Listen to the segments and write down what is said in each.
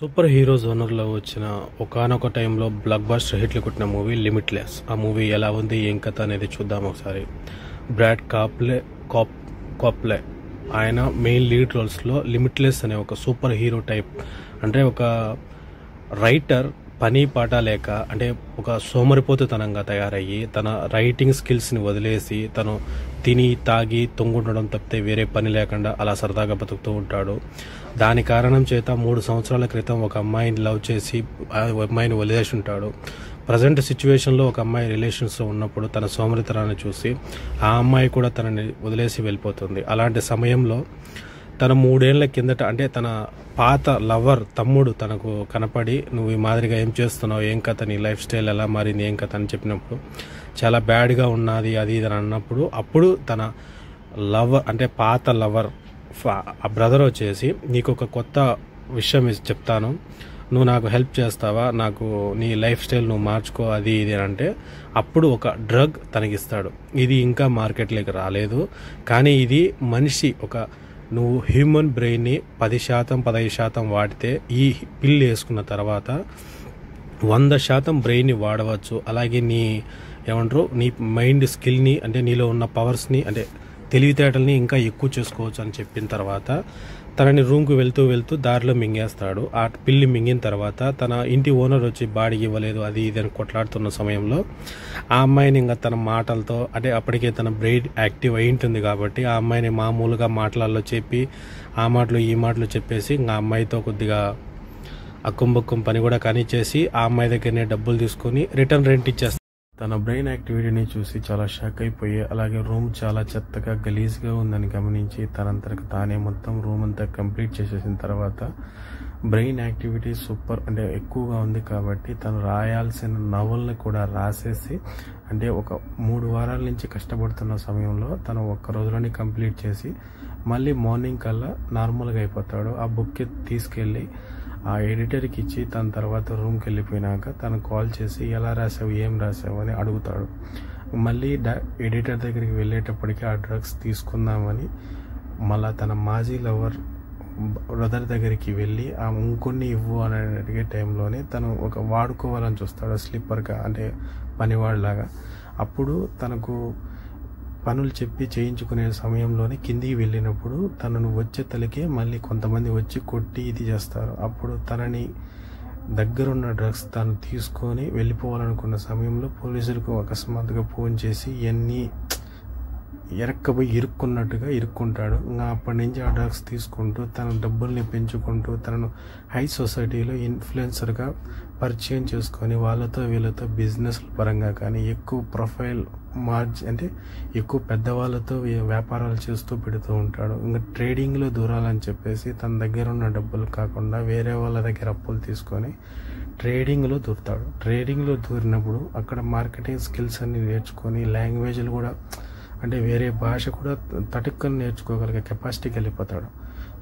Super hero జోనర్లో వచ్చిన ఒకానొక టైంలో బ్లాక్ బస్టర్ హిట్లు కొట్టిన మూవీ లిమిట్లెస్. ఆ మూవీ ఎలా ఉంది, ఏం కథ అనేది చూద్దాం ఒకసారి. బ్రాడ్ కాప్లే ఆయన మెయిన్ లీడ్ రోల్స్లో లిమిట్లెస్ అనే ఒక సూపర్ హీరో టైప్, అంటే ఒక రైటర్ పని పాట లేక, అంటే ఒక సోమరిపోతుతనంగా తయారయ్యి తన రైటింగ్ స్కిల్స్ని వదిలేసి తను తిని తాగి తొంగుండడం తప్పితే వేరే పని లేకుండా అలా సరదాగా బతుకుతూ ఉంటాడు. దాని కారణం చేత 3 సంవత్సరాల క్రితం ఒక అమ్మాయిని లవ్ చేసి ఆ అమ్మాయిని వదిలేసి ఉంటాడు. ప్రజెంట్ సిచ్యువేషన్లో ఒక అమ్మాయి రిలేషన్స్లో ఉన్నప్పుడు తన సోమరితనాన్ని చూసి ఆ అమ్మాయి కూడా తనని వదిలేసి వెళ్ళిపోతుంది. అలాంటి సమయంలో తన 3 ఏళ్ల కిందట, అంటే తన పాత లవర్ తమ్ముడు తనకు కనపడి, నువ్వు ఈ మాదిరిగా ఏం చేస్తున్నావు, ఏం కథ, నీ లైఫ్ స్టైల్ ఎలా మారింది, ఏం కథ అని చెప్పినప్పుడు చాలా బ్యాడ్గా ఉన్నది అది ఇది అని అన్నప్పుడు, అప్పుడు తన లవర్, అంటే పాత లవర్ ఆ బ్రదర్ వచ్చేసి, నీకు ఒక కొత్త విషయం చెప్తాను, నువ్వు నాకు హెల్ప్ చేస్తావా, నాకు నీ లైఫ్ స్టైల్ నువ్వు మార్చుకో అది ఇది అంటే అప్పుడు ఒక డ్రగ్ తనకిస్తాడు. ఇది ఇంకా మార్కెట్లోకి రాలేదు, కానీ ఇది మనిషి నువ్వు హ్యూమన్ బ్రెయిన్ని 10% 15% వాడితే, ఈ పిల్ వేసుకున్న తర్వాత 100% బ్రెయిన్ని వాడవచ్చు. అలాగే నీ మైండ్ స్కిల్ని, అంటే నీలో ఉన్న పవర్స్ని, అంటే తెలివితేటల్ని ఇంకా ఎక్కువ చేసుకోవచ్చు అని చెప్పిన తర్వాత తనని రూమ్కి వెళ్తూ దారిలో మింగేస్తాడు. ఆ పిల్లి మింగిన తర్వాత తన ఇంటి ఓనర్ వచ్చి బాడికి ఇవ్వలేదు అది ఇది అని కొట్లాడుతున్న సమయంలో ఆ అమ్మాయిని ఇంకా తన మాటలతో, అంటే అప్పటికే తన బ్రెయిన్ యాక్టివ్ అయి ఉంటుంది కాబట్టి ఆ అమ్మాయిని మామూలుగా మాటలలో చెప్పి ఆ మాటలు ఈ మాటలు చెప్పేసి ఇంకా అమ్మాయితో కొద్దిగా అక్కుంబక్కుం పని కూడా కానిచ్చేసి ఆ అమ్మాయి దగ్గరనే డబ్బులు తీసుకొని రిటర్న్ రెంట్ ఇచ్చేస్తాడు. తన బ్రెయిన్ యాక్టివిటీని చూసి చాలా షాక్ అయిపోయి, అలాగే రూమ్ చాలా చెత్తగా గలీజ్గా ఉందని గమనించి తనంతరకు తానే మొత్తం రూమ్ అంతా కంప్లీట్ చేసేసిన తర్వాత బ్రెయిన్ యాక్టివిటీ సూపర్, అంటే ఎక్కువగా ఉంది కాబట్టి తను రాయాల్సిన నవల్ని కూడా రాసేసి, అంటే ఒక 3 వారాల నుంచి కష్టపడుతున్న సమయంలో తను ఒక్క రోజులోనే కంప్లీట్ చేసి మళ్ళీ మార్నింగ్ కల్లా నార్మల్గా అయిపోతాడు. ఆ బుక్ తీసుకెళ్ళి ఆ ఎడిటర్కి ఇచ్చి తన తర్వాత రూమ్కి వెళ్ళిపోయినాక తను కాల్ చేసి ఎలా రాసావు, ఏం రాసావు అని అడుగుతాడు. మళ్ళీ ఎడిటర్ దగ్గరికి వెళ్ళేటప్పటికి ఆ డ్రగ్స్ తీసుకుందామని మళ్ళీ తన మాజీ లవర్ బ్రదర్ దగ్గరికి వెళ్ళి ఆ ఇంకొన్ని ఇవ్వు అని అడిగే టైంలోనే తను ఒక వాడుకోవాలని చూస్తాడు స్లిప్పర్గా, అంటే పనివాడిలాగా. అప్పుడు తనకు పనులు చెప్పి చేయించుకునే సమయంలోనే కిందికి వెళ్ళినప్పుడు తనను వచ్చే తలకే మళ్ళీ కొంతమంది వచ్చి కొట్టి ఇది చేస్తారు. అప్పుడు తనని దగ్గరున్న డ్రగ్స్ తను తీసుకొని వెళ్ళిపోవాలనుకున్న సమయంలో పోలీసులకు అకస్మాత్తుగా ఫోన్ చేసి ఇవన్నీ ఎరక్కబోయి ఇరుక్కున్నట్టుగా ఇరుక్కుంటాడు. ఇంకా అప్పటి నుంచి ఆ డ్రగ్స్ తీసుకుంటూ తన డబ్బుల్ని పెంచుకుంటూ తనను హై సొసైటీలో ఇన్ఫ్లుయెన్సర్గా పరిచయం చేసుకొని వాళ్ళతో వీళ్ళతో బిజినెస్ పరంగా కానీ ఎక్కువ ప్రొఫైల్ అంటే ఎక్కువ పెద్దవాళ్ళతో వ్యాపారాలు చేస్తూ పెడుతూ ఉంటాడు. ఇంకా ట్రేడింగ్లో దూరాలని చెప్పేసి తన దగ్గర ఉన్న డబ్బులు కాకుండా వేరే వాళ్ళ దగ్గర అప్పులు తీసుకొని ట్రేడింగ్లో దూరుతాడు. ట్రేడింగ్లో దూరినప్పుడు అక్కడ మార్కెటింగ్ స్కిల్స్ అన్ని నేర్చుకొని లాంగ్వేజ్లు కూడా, అంటే వేరే భాష కూడా తటుక్కని నేర్చుకోగలిగే కెపాసిటీకి వెళ్ళిపోతాడు.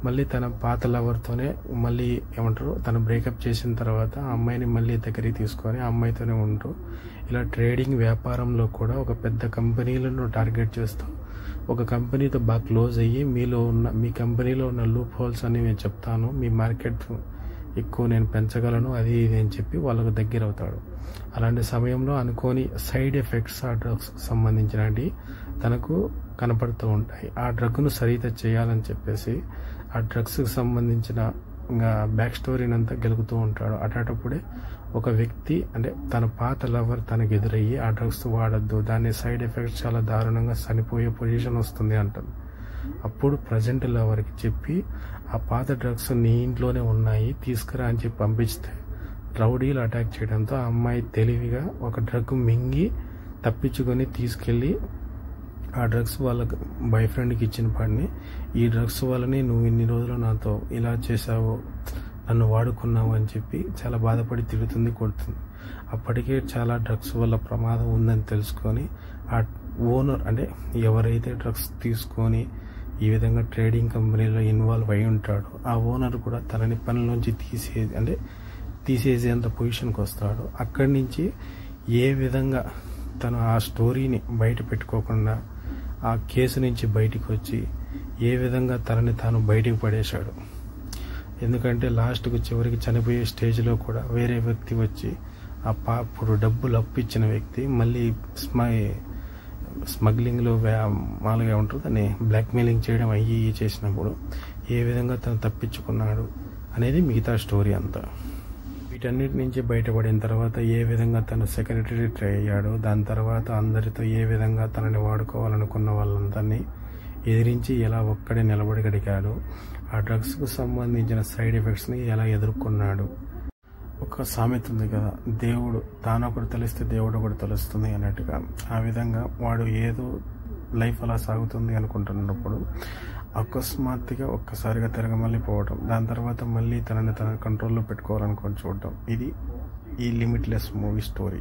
మళ్ళీ తన పాత లవర్తోనే మళ్ళీ తను బ్రేకప్ చేసిన తర్వాత ఆ అమ్మాయిని మళ్ళీ దగ్గరికి తీసుకొని ఆ అమ్మాయితోనే ఉంటూ ఇలా ట్రేడింగ్ వ్యాపారంలో కూడా ఒక పెద్ద కంపెనీలను టార్గెట్ చేస్తూ ఒక కంపెనీతో బాగా క్లోజ్ అయ్యి మీ కంపెనీలో ఉన్న లూప్ హోల్స్ అని నేను చెప్తాను, మీ మార్కెట్ ఎక్కువ నేను పెంచగలను అది ఇది అని చెప్పి వాళ్ళకు దగ్గర అవుతాడు. అలాంటి సమయంలో అనుకోని సైడ్ ఎఫెక్ట్స్ ఆ డ్రగ్స్ సంబంధించినవి తనకు కనపడుతూ ఉంటాయి. ఆ డ్రగ్ను సరిత చేయాలని చెప్పేసి ఆ డ్రగ్స్కి సంబంధించిన బ్యాక్ స్టోరీని అంతా గెలుగుతూ ఉంటాడు. అటప్పుడే ఒక వ్యక్తి, అంటే తన పాత లవర్ తనకు ఎదురయ్యి ఆ డ్రగ్స్ వాడద్దు, దాని సైడ్ ఎఫెక్ట్స్ చాలా దారుణంగా చనిపోయే పొజిషన్ వస్తుంది అంటుంది. అప్పుడు ప్రజెంట్ లవర్కి చెప్పి ఆ పాత డ్రగ్స్ నీ ఇంట్లోనే ఉన్నాయి తీసుకురా అని చెప్పి పంపిస్తే రౌడీలు అటాక్ చేయడంతో ఆ అమ్మాయి తెలివిగా ఒక డ్రగ్ మింగి తప్పించుకొని తీసుకెళ్ళి ఆ డ్రగ్స్ వాళ్ళ బాయ్ ఫ్రెండ్కి ఇచ్చిన పడిని, ఈ డ్రగ్స్ వల్లనే నువ్వు ఇన్ని రోజులు నాతో ఇలా చేసావు, నన్ను వాడుకున్నావు అని చెప్పి చాలా బాధపడి తిడుతుంది, కొడుతుంది. అప్పటికే చాలా డ్రగ్స్ వల్ల ప్రమాదం ఉందని తెలుసుకొని ఆ ఓనర్, అంటే ఎవరైతే డ్రగ్స్ తీసుకొని ఈ విధంగా ట్రేడింగ్ కంపెనీలో ఇన్వాల్వ్ అయి ఉంటాడో ఆ ఓనర్ కూడా తనని పనిలోంచి తీసేసేంత పొజిషన్కి వస్తాడు. అక్కడి నుంచి ఏ విధంగా తను ఆ స్టోరీని బయట పెట్టుకోకుండా ఆ కేసు నుంచి బయటికి వచ్చి ఏ విధంగా తనని తాను బయటికి పడేశాడు, ఎందుకంటే లాస్ట్కు చివరికి చనిపోయే స్టేజ్లో కూడా వేరే వ్యక్తి వచ్చి అప్పుడు డబ్బులు అప్పిచ్చిన వ్యక్తి మళ్ళీ స్మగ్లింగ్లో మామూలుగా ఉంటుంది అని బ్లాక్మెయిలింగ్ చేయడం అయ్యి చేసినప్పుడు ఏ విధంగా తను తప్పించుకున్నాడు అనేది మిగతా స్టోరీ అంతా. వీటన్నిటి నుంచి బయటపడిన తర్వాత ఏ విధంగా తను సెక్రటరీ ట్రై అయ్యాడు, దాని తర్వాత అందరితో ఏ విధంగా తనని వాడుకోవాలనుకున్న వాళ్ళందరినీ ఎదిరించి ఎలా ఒక్కడే నిలబడగలిగాడు, ఆ డ్రగ్స్కు సంబంధించిన సైడ్ ఎఫెక్ట్స్ని ఎలా ఎదుర్కొన్నాడు. ఒక సామెత ఉంది కదా, దేవుడు తానొకడు తెలిస్తే దేవుడు ఒకటి తెలుస్తుంది అన్నట్టుగా. ఆ విధంగా వాడు ఏదో లైఫ్ అలా సాగుతుంది అనుకుంటున్నప్పుడు అకస్మాత్తుగా ఒక్కసారిగా తిరగమల్లిపోవడం, దాని తర్వాత మళ్ళీ తనని తన కంట్రోల్లో పెట్టుకోవాలనుకొని చూడటం, ఇది ఈ లిమిట్లెస్ మూవీ స్టోరీ.